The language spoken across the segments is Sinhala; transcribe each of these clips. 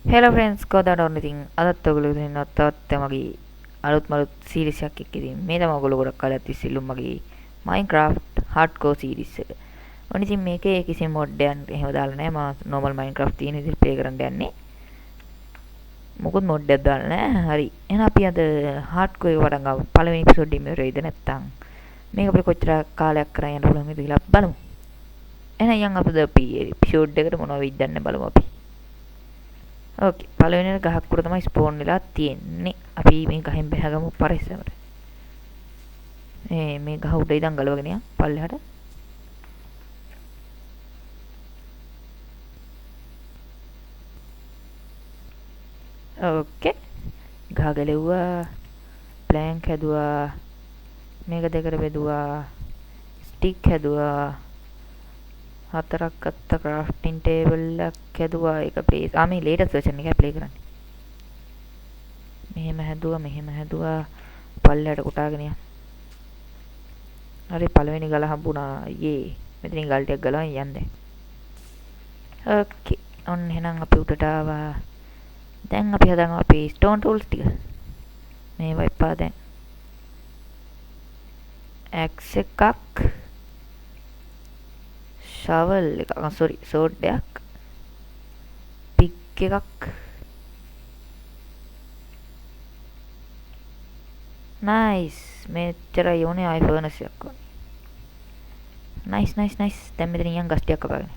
හෙලෝ ෆ්‍රෙන්ඩ්ස් කොහොමද ඔන්න ඉතින් අදත් ඔයගොල්ලෝ දෙන්නත් තවත් මගේ අලුත් සීරීස් එකක් එක්ක ඉතින් මේ තමයි ඔයගොල්ලෝ ගොඩක් කාලයක් තිස්සේ ඉල්ලුම් මගේ Minecraft hardcore සීරීස් එක. ඔන්න ඉතින් මේකේ කිසිම මොඩ් එකක් එහෙම දාලා නැහැ. මම normal Minecraft තියෙන විදිහට ප්ලේ කරන්න යන්නේ. මොකුත් මොඩ් එකක් දාලා නැහැ. හරි. එහෙනම් අපි අද hardcore එක පටන් ගමු. පළවෙනි එපිසෝඩ් එකේ ඉවර වෙයිද නැත්නම් මේක අපිට කොච්චර කාලයක් කරන් යන්න පුළුවන්ද කියලා බලමු. එහෙනම් යන් අපි එපිසෝඩ් එකට මොනවද වෙයිද දන්නේ බලමු අපි. ඕකේ පළවෙනි ගහක් උඩ තමයි ස්පෝන් වෙලා තියෙන්නේ. අපි මේ ගහෙන් බහගමු පරිස්සමට. මේ ගහ උඩ ඉඳන් ගලවගෙන යන්න පල්ලෙහාට. ඕකේ ගහ ගලෙව්වා. ප්ලෑන්ක් හැදුවා. මේක දෙකට බෙදුවා. ස්ටික් හැදුවා. හතරක් අත්ත ක්‍රාෆ්ටින් ටේබල් එකක් හැදුවා. ඒක ප්ලේ මේ ලේටස්ට් වර්ෂන් එකයි ප්ලේ කරන්නේ. මෙහෙම හැදුවා පල්ලයට කොටාගෙන යන්න. හරි පළවෙනි ගල හම්බුණා. යේ මෙතනින් ගල් ටිකක් ගලවන්න යන්න. ඕකේ ඔන්න එහෙනම් අපි උඩට ආවා. දැන් අපි හදනවා අපේ ස්ටෝන් ටූල්ස් ටික. මේවා එපා දැන්. ඇක්ස් එකක් ෂවල් එකක් සෝඩ් එකක් පික් එකක් නයිස් මෙච්චරයි ඕනේ ආයි ෆර්නස් එකක් ඕනේ නයිස් දැන් මෙතන යන් ගස් ටිකක් කපාගෙන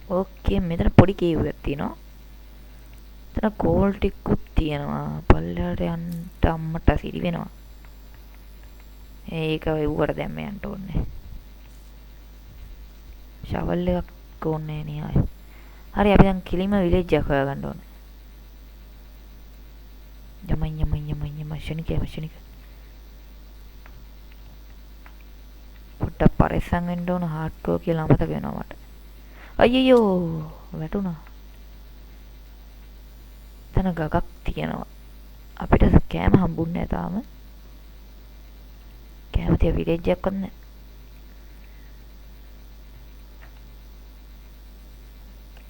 ඕකේ මෙතන පොඩි කේව් එකක් තියෙනවා එතන කෝල් ටිකකුත් තියෙනවා පල්ලයට යන්න අම්මට සිරි වෙනවා ඒක වෙව්වට දැම්ම යන්න ඕනේ ෂවල් එකක් ඕනේ නේ ආයි හරි අපි දැන් කිලිම විලේජ් එකක් හොයාගන්න ඕනේ යමන් ෂණික පොඩ්ඩක් පරිස්සම් වෙන්න ඕන හાર્ඩ්කෝර් කියලා අමතක වෙනවා මට අයියෝ වැටුණා තන ගගක් තියෙනවා අපිට කෑම හම්බුන්නේ නැහැ තාම කෑම තිය විලේජ් එකක්වත් නැහැ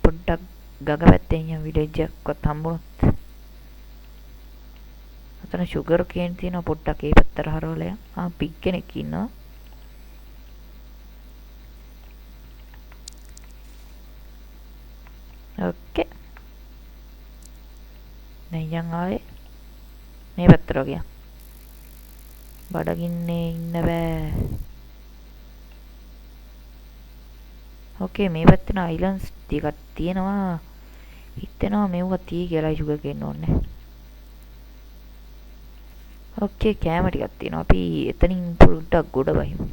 පොඩ්ඩක් ගග පැත්තෙන් යන විලේජ් එකක්වත් හම්බුනොත් අතන ෂුගර් කේන් තියෙනවා පොඩ්ඩක් ඒ පැත්තට හරවලා යන්න පික් කෙනෙක් ඉන්නවා ඕකේ දැන් යන් ආවේ මේ පැත්තට ගියා බඩගින්නේ ඉන්න බෑ ඕකේ මේ පැත්තේ අයිලන්ඩ්ස් ටිකක් තියෙනවා හිතෙනවා මේවා තිය කියලා ෂුගර් කේන් ඕනේ ඕකේ කෑම ටිකක් තියෙනවා අපි එතනින් පොඩ්ඩක් ගොඩ බහිමු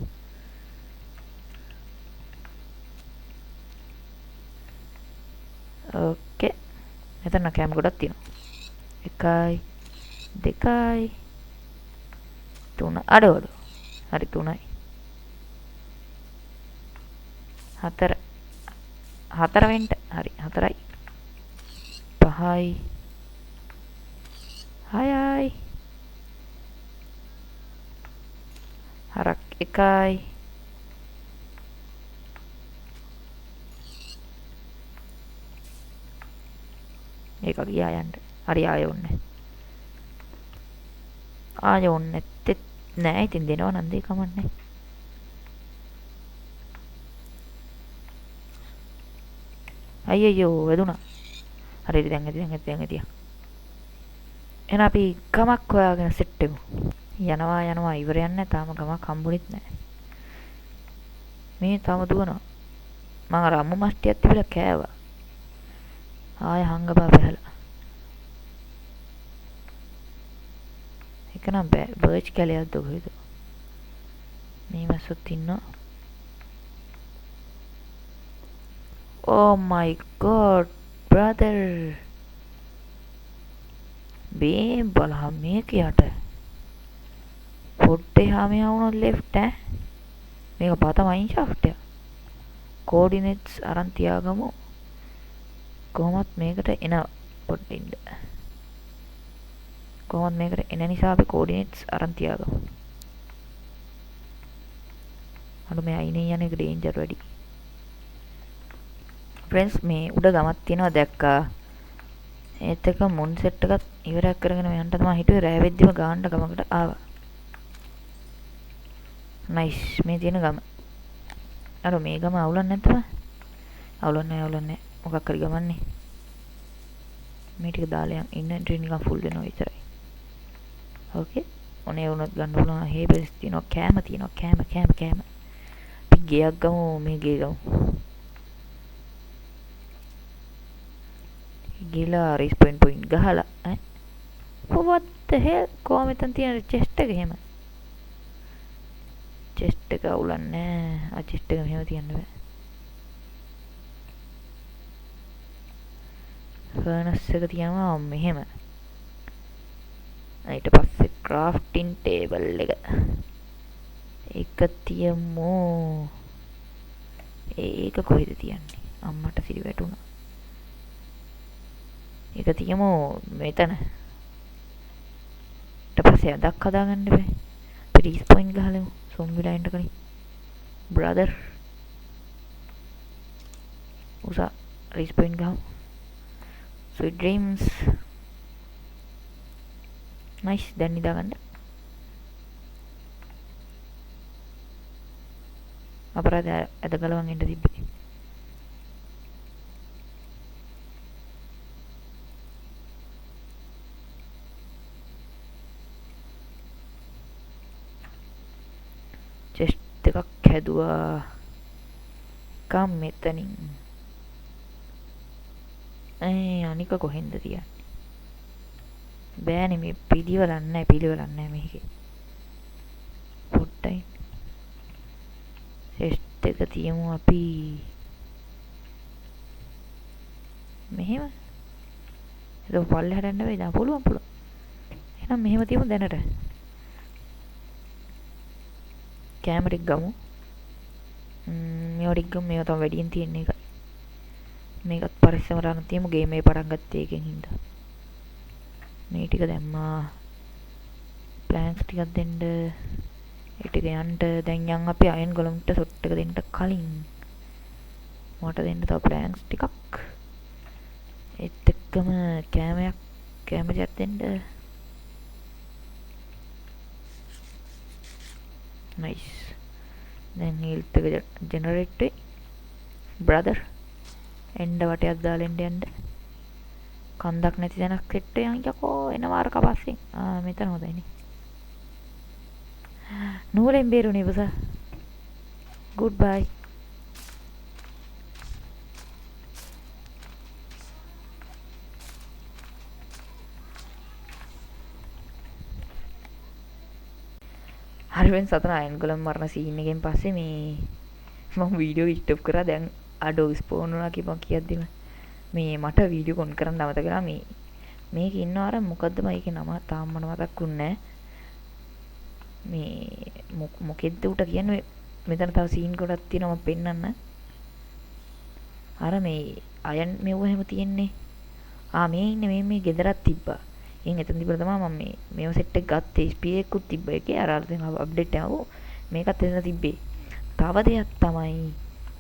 ඕකේ එතන කෑම ගොඩක් තියෙනවා 1 2 3 අඩවඩු හරි 3යි 4 වෙන්න හරි 4යි 5යි 6යි හරක් 1යි ඒක ගියා යන්න හරි ආයෙ ඕනේ නෑ ඉතින් දෙනවා නම් දෙයි කමන්නේ අයියෝ වැදුනා හරි දැන් ඇති එහෙනම් අපි ගමක් හොයාගෙන සෙට් වෙමු යනවා ඉවරයක් නැහැ තාම ගමක් හම්බුනෙත් නැහැ මේ තාම දුවනවා මම අර අම්මු මස්ටියක් තිබිලා කෑවා ආය හංගපා බහැලා ඒක නම් බර්ච් කැලයක්ද කොහෙද මේ මස්සොත් ඉන්නවා oh my god brother මේ බලහන් මේක යට පොඩ්ඩේ හාමියා වුණොත් left මේක පත මයින් shaft එක coordinates අරන් තියාගමු කොහොමත් මේකට එන පොඩ්ඩින්ද කොහොමත් මේකට එන නිසා අපි coordinates අරන් තියාගමු අර මේ අයිනේ යන එක danger වැඩි ෆ්‍රෙන්ඩ්ස් මේ උඩ ගමක් තියෙනවා දැක්කා. ඒත් එක මුන් සෙට් එකත් ඉවරයක් කරගෙන යන්න තමයි හිතුවේ. රෑ වෙද්දිම ගාන්න ගමකට ආවා. නයිස්. මේ තියෙන ගම. අර මේ ගම අවුලන්නේ නැද්ද? අවුලන්නේ මොකක් හරි ගමන්නේ. මේ ටික දාලා යන් ඉන්වෙන්ටරි නිකන් ෆුල් වෙනවා විතරයි. ඕකේ. ඔනේ වුණත් ගන්න පුළුවන්. හේබල්ස් තියෙනවා, කෑම තියෙනවා, කෑම. අපි ගෙයක් ගමු, මේ ගේ ගමු. ගිලා රිස්පොයින්ට් පොයින්ට් ගහලා ඈ what the hell කොහොම මෙතන තියෙන චෙස්ට් එක එහෙම චෙස්ට් එක අවුලන්නේ ආ චෙස්ට් එක මෙහෙම තියන්න බෑ ෆර්නස් එක තියනවා මෙහෙම ඊට පස්සේ ක්‍රාෆ්ටින් ටේබල් එක තියමු ඒක කොහෙද තියන්නේ අම්මට සිරි වැටුණා ඒක තියමු මෙතන ඊට පස්සේ අදක් හදාගන්න බෑ අපි රිස්පොයින්ට් ගහලමු සොම්බිලා එන්න කලින් බ්‍රදර් උසා රිස්පොයින්ට් ගහමු sweet dreams nice දැන් නිදාගන්න අපරාධ අද ගලවන් එන්න තිබ්බේ චෙස්ට් එකක් හැදුවා කම් මෙතනින් අනික කොහෙන්ද තියන්නේ බෑනේ මේ පිළිවෙලක් නැහැ මේකේ පොට්ටයි චෙස්ට් එක තියමු අපි මෙහෙම ඒක පල්ලෙහාට යන්න වෙයි දැන් පුළුවන් එහෙනම් මෙහෙම තියමු දැනට කැමරෙක් ගමු මේවට ගමු මේවා තමයි වැඩියෙන් තියෙන එක මේකත් පරිස්සමට අරන් තියමු ගේමේ පටන් ගත්තේ එකෙන් හින්දා මේ ටික දැම්මා ප්ලෑන්ක්ස් ටිකක් දෙන්න ඒ ටික යන්න දැන් යන් අපි අයන් ගොලම්ට සොට් එක දෙන්න කලින් මට දෙන්න තව ප්ලෑන්ක්ස් ටිකක් ඒත් එක්කම කැමරයක් දෙන්න නයිස් දැන් හීල්ත් එක ජෙනරේට් වෙයි බ්‍රදර් එන්න වටයක් දාලා එන්න කන්දක් නැති තැනක් සෙට් යන් යකෝ එනවා අර කපස්සින් මෙතන හොඳයිනේ නූලෙන් බේරුණේ බස ගුඩ් බයි හරිවෙන් සතන අයන් ගොලම් මරණ සීන් එකෙන් පස්සේ මේ මම වීඩියෝ ස්ටොප් කරා දැන් අඩෝ ස්පෝන් වුණා කිව්වා කියද්දිම මේ මට වීඩියෝ කොන් කරන්න අමතක කරා මේක ඉන්නවා අර මොකද්ද මයිකේ නම තාම මට මතක්ුන්නේ මේ මොකෙද්ද උට කියන්නේ මෙතන තව සීන් ගොඩක් තියෙනවා මම පෙන්නන්න අර මේ අයන් මෙව එහෙම තියෙන්නේ මේ ඉන්නේ මේ ගෙදරක් තිබ්බා එන් එතන තිබුණ තමයි මම මේව සෙට් එක ගත්තේ ස්පී එකකුත් තිබ්බා ඒකේ අර දැන් අප්ඩේට් ආවෝ මේකත් එතන තිබ්බේ තව දෙයක් තමයි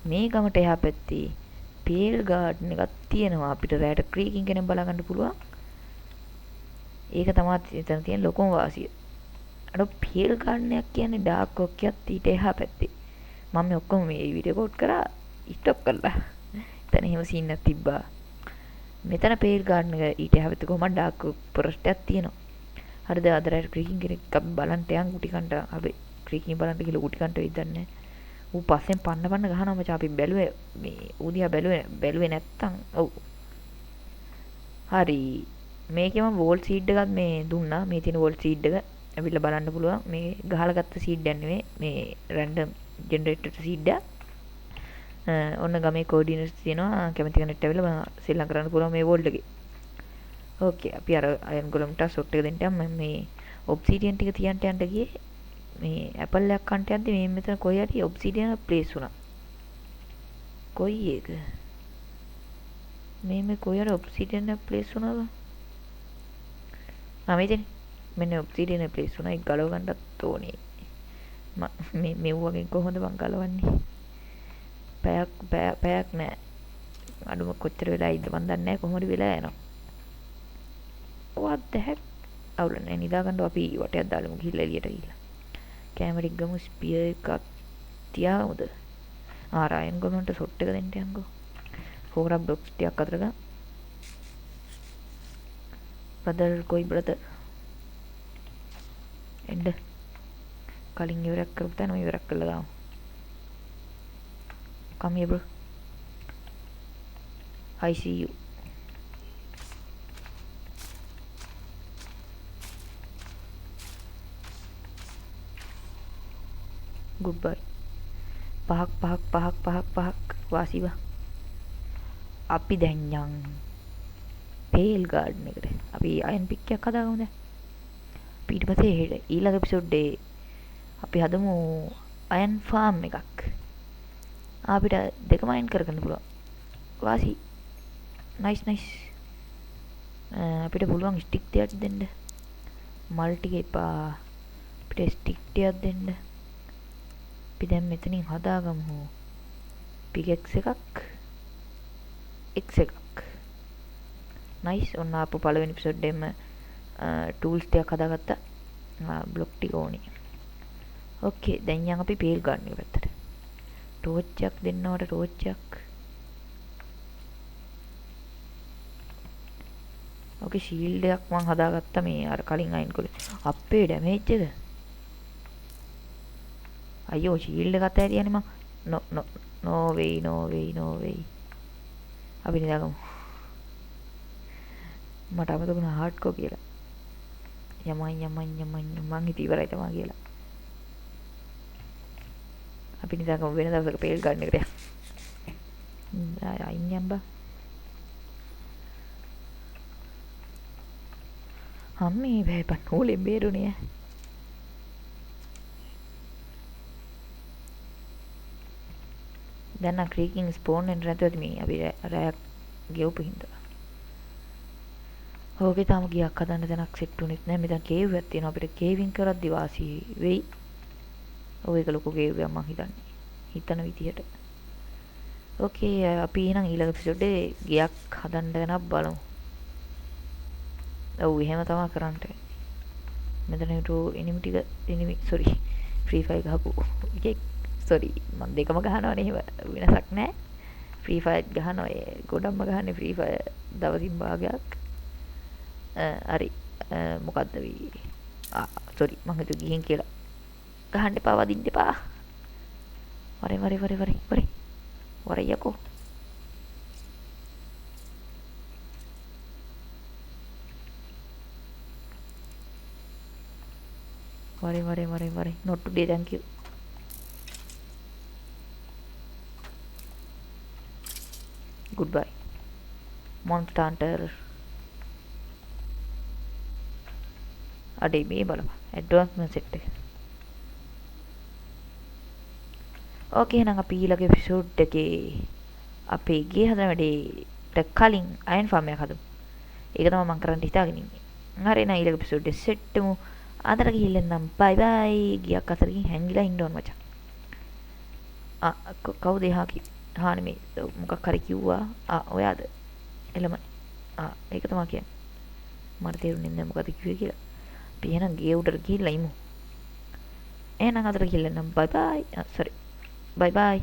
මේ ගමට එහා පැත්තේ පේල් ගාඩන් එකක් තියෙනවා අපිට රැට ක්‍රීකින් කෙනෙක් බලා ගන්න පුළුවන් ඒක තමයි එතන තියෙන ලොකුම වාසිය අර පේල් ගාඩන් එකක් කියන්නේ ඩාර්ක් ඔක් එකක් ඊට එහා පැත්තේ මම මේ ඔක්කොම මේ වීඩියෝ රෙකෝඩ් කරා ස්ටොප් කළා එතන එහෙම සීන් එකක් තිබ්බා මෙතන පේල් ගාඩන් එක ඊට එහා පැත්තේ කොහමද ඩාර්ක් ෆොරස්ට් එකක් තියෙනවා හරිද අද රැට ක්‍රීකින් කෙනෙක් අපි බලන්න යන් කුටි කන්ට අපි ක්‍රීකින් බලන්න කියලා කුටි කන්ට වෙයිදන්නේ ඌ පස්සෙන් පන්න ගහනවා මචං අපි බැලුවේ මේ ඌ දිහා බැලුවේ නැත්තම් ඔව් හරි මේකේ මම වෝල් සීඩ් එකක් මේ දුන්නා මේ තියෙන වෝල් සීඩ් එක ඇවිල්ලා බලන්න පුළුවන් මේ ගහලා ගත්ත සීඩ් එකක් නෙවෙයි මේ රැන්ඩම් ජෙනරේටර් සීඩ් එක ඔන්න ගමේ කෝඩිනේට්ස් තියෙනවා කැමති කෙනෙක්ට ඇවිල්ලා සෙල්ලම් කරන්න පුළුවන් මේ වෝල්ට් එකේ ඕකේ අපි අර අයන් ගොලම්ට සොට් එක දෙන්න මම මේ ඔබ්සිඩියන් ටික තියන්න යන්න ගියේ මේ ඇපල් එකක් කන්ට යද්දි මේ මෙතන කොයි හරි ඔබ්සිඩියන් ප්ලේස් වුණා. කොයි එක? මේ කොයි හරි ඔබ්සිඩියන් ප්ලේස් වුණාද? මෙතන මෙන්න ඔබ්සිඩියන් ප්ලේස් වුණා. ඒක ගලව ගන්නත් ඕනේ. මේ වගේ කොහොමද මං ගලවන්නේ? පැයක් නෑ. අඩුම කොච්චර වෙලා ඉද්ද මන් දන්නේ නැහැ කොහොමද වෙලා යනවා. what the heck අවුල නැහැ නිදා ගන්න අපි වටයක් දාලමු ගිහිල්ලා එළියට ගිහිල්ලා. කැමරා එක ගමු ස්පියර් එකක් තියාමුද? රයන් ගොමන්ට සොට් එක දෙන්න යන්කෝ. ෆෝරම් බොක්ස් ටිකක් අතර ගන්න. බ්‍රදර් කොයි බ්‍රදර් එන්න කලින් ඉවරක් කරපු තැන ඉවරක් කළා දාමු. come here bro. I see you. goodbye. පහක් වාසිවා. අපි දැන් යන් පේල් ගාඩන් එකට. අපි අයන් පික් එකක් හදාගමු දැන්. අපි ඊට පස්සේ ඊළඟ එපිසෝඩ් එකේ අපි හදමු අයන් ෆාම් එකක්. අපිට දෙකම අයන් කරගන්න පුළුවන්. වාසි. නයිස්. අපිට පුළුවන් ස්ටික් ටිකක් දෙන්න. මල්ටි එපා. අපිට ස්ටික් ටිකක් දෙන්න. අපි දැන් මෙතනින් හදාගමු පිකෙක්ස් එකක් එක්ස් එකක්. නයිස්. ඔන්න ආපු පළවෙනි එපිසෝඩ් එකෙම ටූල්ස් ටිකක් හදාගත්තා. බ්ලොක් ටික ඕනේ. ඕකේ දැන් යන් අපි පේල් ගන්න එක පැත්තට. ටෝච් එකක් දෙන්නවට ටෝච් එකක්. ඕකේ ෂීල්ඩ් එකක් මං හදාගත්තා මේ අර කලින් අයින් කරේ. අපේ ඩැමේජ් එක. අයියෝ ෂීල්ඩ් එක අතේ තියන්නේ මං. no way. අපි නිදාගමු. මට අමතක වුණා හાર્ඩ්කෝ කියලා. යමන් මං හිතේ ඉවරයි තමයි කියලා. අපි නිදාගමු වෙන දවසක පේල් ගන්න එකට. අයින් යම් බා. අම්මේ බෑපන් ඕලෙන් බේරුණේ. දැන් නම් ක්‍රීකින් ස්පෝන් වෙන්න නැතුව මේ අපි රැයක් ගෙවපු හින්දා. ඕකේ තාම ගියක් හදන්න තැනක් සෙට් වුණෙත් නැහැ. මෙතන කේව් එකක් තියෙනවා. අපිට කේවින් කරද්දි වාසි වෙයි. ඔය එක ලොකු කේව් එකක් මං හිතන්නේ. හිතන විදිහට. ඕකේ අපි එහෙනම් ඊළඟ එපිසෝඩ් එකේ ගියක් හදන්න ගැන බලමු. ඔව් එහෙම තමයි කරන්න. මෙතන එනිමි ෆ්‍රී ෆයර් ගහපු එකෙක් sorry මම දෙකම ගහනවනේ එහෙම වෙනසක් නැහැ. ෆ්‍රී ෆයර් ගහනවා ඒ ගොඩක්ම ගහන්නේ ෆ්‍රී ෆයර් දවසින් භාගයක්. හරි මොකද්ද වී sorry මම හිතුව ගිහින් කියලා ගහන්න එපා වදින්න එපා. වරේ යකෝ. වරේ not today thank you. goodbye monster hunter. අඩේ මේ බලපන් ඇඩ්වාන්ස්මන්ට් සෙට් එක. ඕකේ එහෙනම් අපි ඊළඟ එපිසෝඩ් එකේ අපේ ගේ හදන වැඩේට කලින් අයන් ෆාම් එකක් හදමු. ඒක තමයි මම කරන්න හිතාගෙන ඉන්නේ. හරි එහෙනම් ඊළඟ එපිසෝඩ් එක සෙට් වෙමු. අදට ගිහින් නම් බයි. ගියක් අතරකින් හැංගිලා ඉන්න ඕන මචං. කවුද එහා හානේ මේ මොකක් හරි කිව්වා. ඔයාද? එළම. ඒක තමයි කියන්නේ. මට තේරුන්නේ නැහැ මොකද කිව්වේ කියලා. අපි එහෙනම් ගේ උඩට ගිහිල්ලා ඉමු. එහෙනම් අදට ගිහින් නම් බයි. sorry. bye.